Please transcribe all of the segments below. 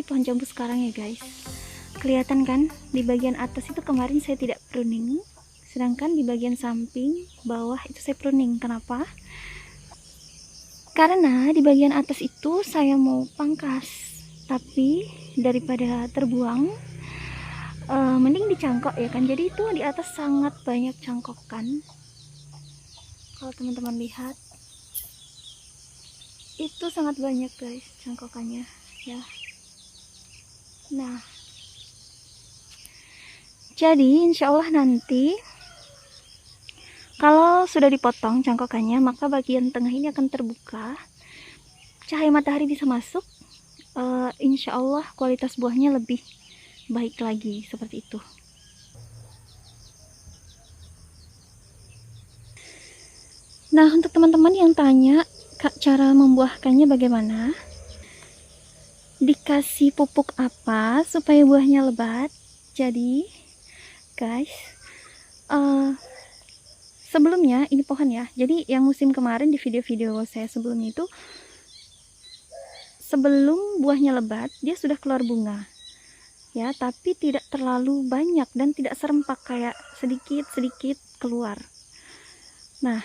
pohon jambu sekarang ya guys. Kelihatan kan di bagian atas itu kemarin saya tidak pruning, sedangkan di bagian samping bawah itu saya pruning. Kenapa? Karena di bagian atas itu saya mau pangkas, tapi daripada terbuang, mending dicangkok ya kan. Jadi itu di atas sangat banyak cangkokan. Kalau teman-teman lihat, itu sangat banyak guys cangkokannya ya. Nah, jadi insya Allah nanti kalau sudah dipotong cangkokannya, maka bagian tengah ini akan terbuka, cahaya matahari bisa masuk, insya Allah kualitas buahnya lebih baik lagi, seperti itu. Nah, untuk teman-teman yang tanya Kak, cara membuahkannya bagaimana, dikasih pupuk apa supaya buahnya lebat. Jadi guys, sebelumnya ini pohon ya, jadi yang musim kemarin di video-video saya sebelumnya itu, sebelum buahnya lebat dia sudah keluar bunga ya, tapi tidak terlalu banyak dan tidak serempak, kayak sedikit-sedikit keluar. Nah,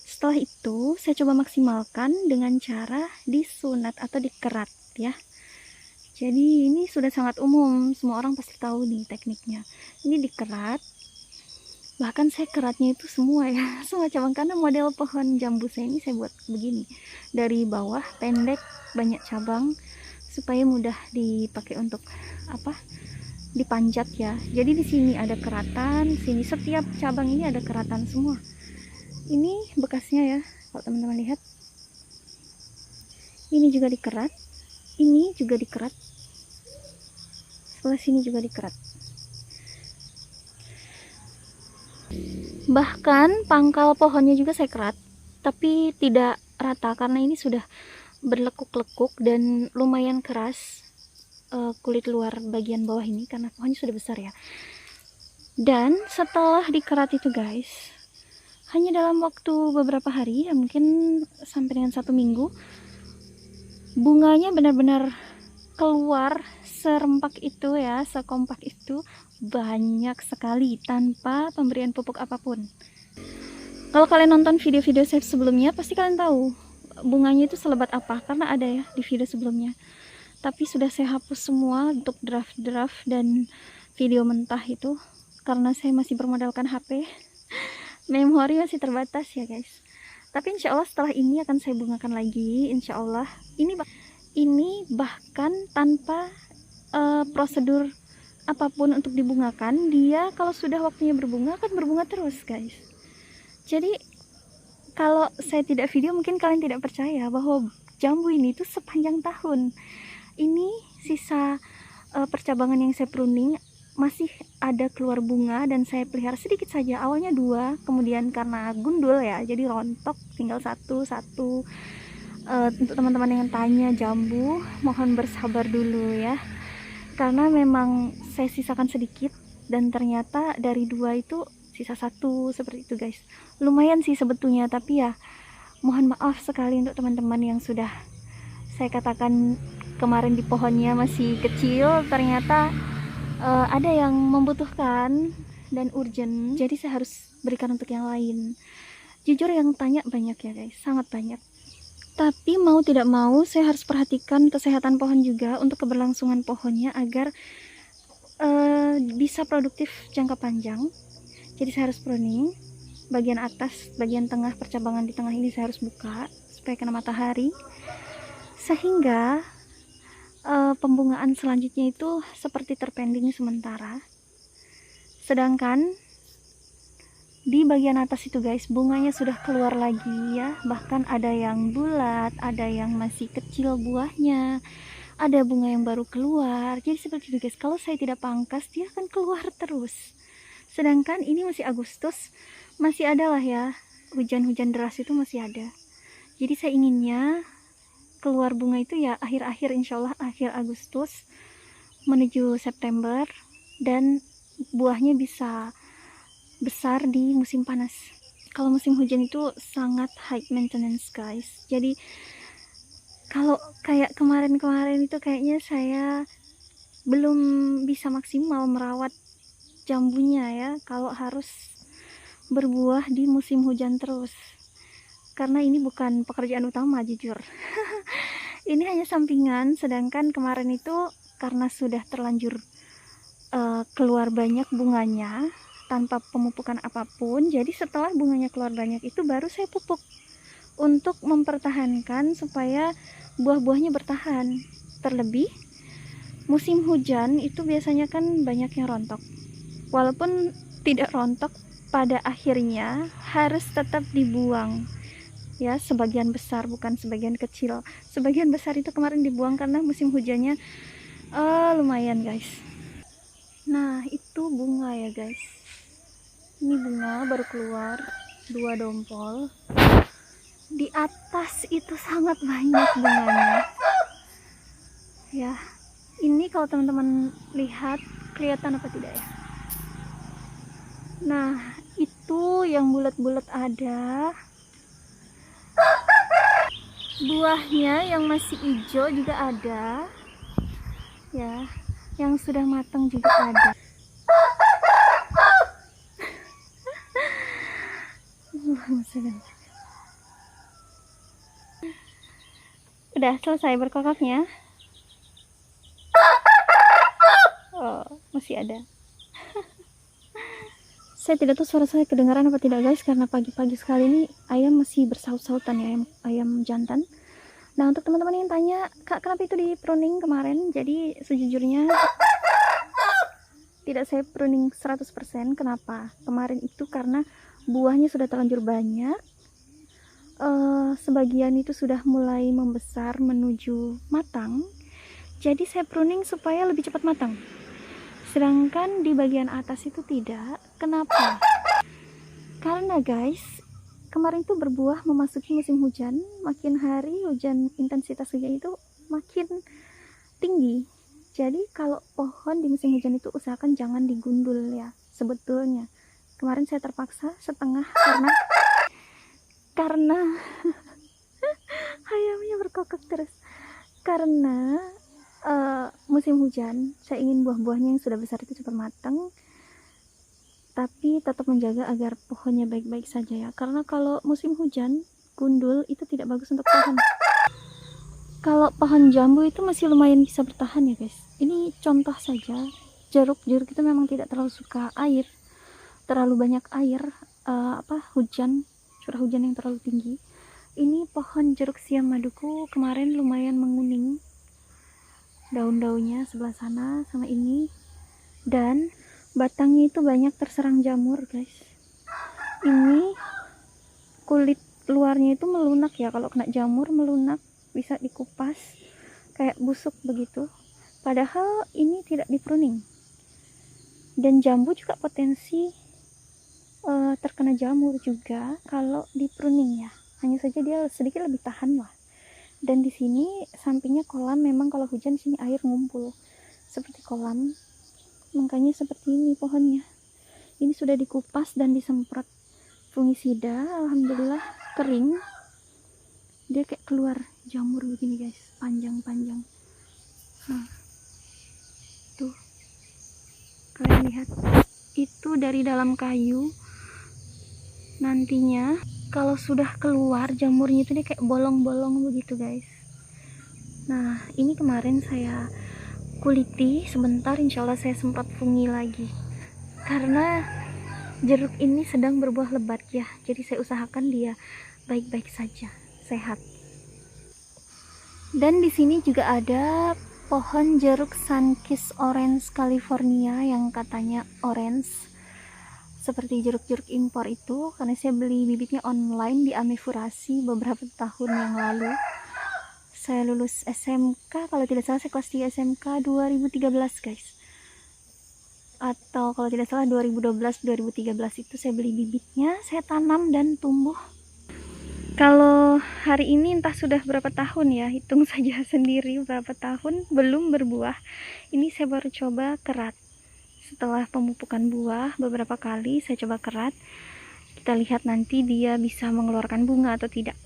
setelah itu saya coba maksimalkan dengan cara disunat atau dikerat ya. Jadi ini sudah sangat umum, semua orang pasti tahu nih tekniknya. Ini dikerat, bahkan saya keratnya itu semua ya, semua cabang, karena model pohon jambu saya ini saya buat begini, dari bawah pendek banyak cabang supaya mudah dipakai untuk apa, dipanjat ya. Jadi di sini ada keratan, sini setiap cabang ini ada keratan semua. Ini bekasnya ya, kalau teman-teman lihat, ini juga dikerat, ini juga dikerat, sebelah sini juga dikerat. Bahkan pangkal pohonnya juga saya kerat, tapi tidak rata karena ini sudah berlekuk-lekuk dan lumayan keras kulit luar bagian bawah ini karena pohonnya sudah besar ya. Dan setelah dikerat itu guys, hanya dalam waktu beberapa hari ya, mungkin sampai dengan 1 minggu, bunganya benar-benar keluar serempak itu ya, sekompak itu, banyak sekali tanpa pemberian pupuk apapun. Kalau kalian nonton video-video saya sebelumnya, pasti kalian tahu bunganya itu selebat apa, karena ada ya di video sebelumnya. Tapi sudah saya hapus semua untuk draft-draft dan video mentah itu, karena saya masih bermodalkan HP. Memori masih terbatas ya guys. Tapi insya Allah setelah ini akan saya bungakan lagi, insya Allah. Ini bahkan tanpa prosedur apapun untuk dibungakan, dia kalau sudah waktunya berbunga akan berbunga terus guys. Jadi kalau saya tidak video, mungkin kalian tidak percaya bahwa jambu ini tuh sepanjang tahun. Ini sisa percabangan yang saya pruning masih ada keluar bunga, dan saya pelihara sedikit saja. Awalnya 2, kemudian karena gundul ya, jadi rontok, tinggal satu. Untuk teman-teman yang tanya jambu, mohon bersabar dulu ya, karena memang saya sisakan sedikit, dan ternyata dari 2 itu sisa 1, seperti itu guys. Lumayan sih sebetulnya, tapi ya mohon maaf sekali untuk teman-teman yang sudah saya katakan kemarin di pohonnya masih kecil, ternyata ada yang membutuhkan dan urgent, jadi saya harus berikan untuk yang lain. Jujur yang tanya banyak ya guys, sangat banyak. Tapi mau tidak mau saya harus perhatikan kesehatan pohon juga untuk keberlangsungan pohonnya agar bisa produktif jangka panjang. Jadi saya harus pruning bagian atas, bagian tengah, percabangan di tengah ini saya harus buka supaya kena matahari, sehingga pembungaan selanjutnya itu seperti terpending sementara. Sedangkan di bagian atas itu guys, bunganya sudah keluar lagi ya, bahkan ada yang bulat, ada yang masih kecil buahnya, ada bunga yang baru keluar. Jadi seperti itu guys, kalau saya tidak pangkas dia akan keluar terus. Sedangkan ini masih Agustus, masih ada lah ya, hujan-hujan deras itu masih ada. Jadi saya inginnya keluar bunga itu ya akhir-akhir, insya Allah akhir Agustus menuju September, dan buahnya bisa besar di musim panas. Kalau musim hujan itu sangat high maintenance guys. Jadi Kalau kayak kemarin-kemarin itu kayaknya saya belum bisa maksimal merawat jambunya ya, kalau harus berbuah di musim hujan terus, karena ini bukan pekerjaan utama jujur. Ini hanya sampingan, sedangkan kemarin itu karena sudah terlanjur keluar banyak bunganya tanpa pemupukan apapun, jadi setelah bunganya keluar banyak itu baru saya pupuk untuk mempertahankan supaya buah-buahnya bertahan. Terlebih musim hujan itu biasanya kan banyak yang rontok, walaupun tidak rontok pada akhirnya harus tetap dibuang ya, sebagian besar, bukan sebagian kecil. Sebagian besar itu kemarin dibuang karena musim hujannya lumayan guys. Nah itu bunga ya guys, ini bunga baru keluar 2 dompol. Di atas itu sangat banyak bunganya ya. Ini kalau teman-teman lihat kelihatan apa tidak ya. Nah itu yang bulat-bulat ada, buahnya yang masih hijau juga ada ya, yang sudah matang juga ada. Udah selesai berkokoknya. Oh, masih ada. Saya tidak tahu suara saya kedengaran apa tidak guys, karena pagi-pagi sekali ini ayam masih bersaut-sautan ya, ayam jantan. Nah untuk teman-teman yang tanya, Kak kenapa itu di pruning kemarin, jadi sejujurnya tidak saya pruning 100%. Kenapa? Kemarin itu karena buahnya sudah terlanjur banyak, sebagian itu sudah mulai membesar menuju matang, jadi saya pruning supaya lebih cepat matang. Sedangkan di bagian atas itu tidak. Kenapa? Karena guys, kemarin tuh berbuah memasuki musim hujan, makin hari hujan, intensitas hujan itu makin tinggi. Jadi kalau pohon di musim hujan itu usahakan jangan digundul ya. Sebetulnya kemarin saya terpaksa setengah karena ayamnya berkokok terus. Karena musim hujan, saya ingin buah-buahnya yang sudah besar itu cepat matang, tapi tetap menjaga agar pohonnya baik-baik saja ya. Karena kalau musim hujan gundul itu tidak bagus untuk pohon. Kalau pohon jambu itu masih lumayan bisa bertahan ya guys. Ini contoh saja, jeruk itu memang tidak terlalu suka air, terlalu banyak air, hujan, curah hujan yang terlalu tinggi. Ini pohon jeruk siam maduku kemarin lumayan menguning daun-daunnya sebelah sana sama ini, dan batangnya itu banyak terserang jamur guys. Ini kulit luarnya itu melunak ya, kalau kena jamur melunak, bisa dikupas kayak busuk begitu, padahal ini tidak dipruning. Dan jambu juga potensi terkena jamur juga kalau dipruning ya, hanya saja dia sedikit lebih tahan lah. Dan di sini sampingnya kolam, memang kalau hujan sini air ngumpul seperti kolam, makanya seperti ini pohonnya. Ini sudah dikupas dan disemprot fungisida, alhamdulillah kering. Dia kayak keluar jamur begini guys, panjang-panjang. Nah, tuh kalian lihat, itu dari dalam kayu. Nantinya kalau sudah keluar jamurnya itu dia kayak bolong-bolong begitu guys. Nah ini kemarin saya kuliti sebentar, insyaallah saya semprot fungi lagi, karena jeruk ini sedang berbuah lebat ya, jadi saya usahakan dia baik-baik saja, sehat. Dan di sini juga ada pohon jeruk Sunkist Orange California yang katanya orange seperti jeruk-jeruk impor itu, karena saya beli bibitnya online di Amifurasi beberapa tahun yang lalu. Saya lulus SMK, kalau tidak salah saya kelas 3 SMK 2013 guys, atau kalau tidak salah 2012-2013 itu saya beli bibitnya, saya tanam dan tumbuh. Kalau hari ini entah sudah berapa tahun ya, hitung saja sendiri berapa tahun belum berbuah. Ini saya baru coba kerat. Setelah pemupukan buah beberapa kali saya coba kerat, kita lihat nanti dia bisa mengeluarkan bunga atau tidak.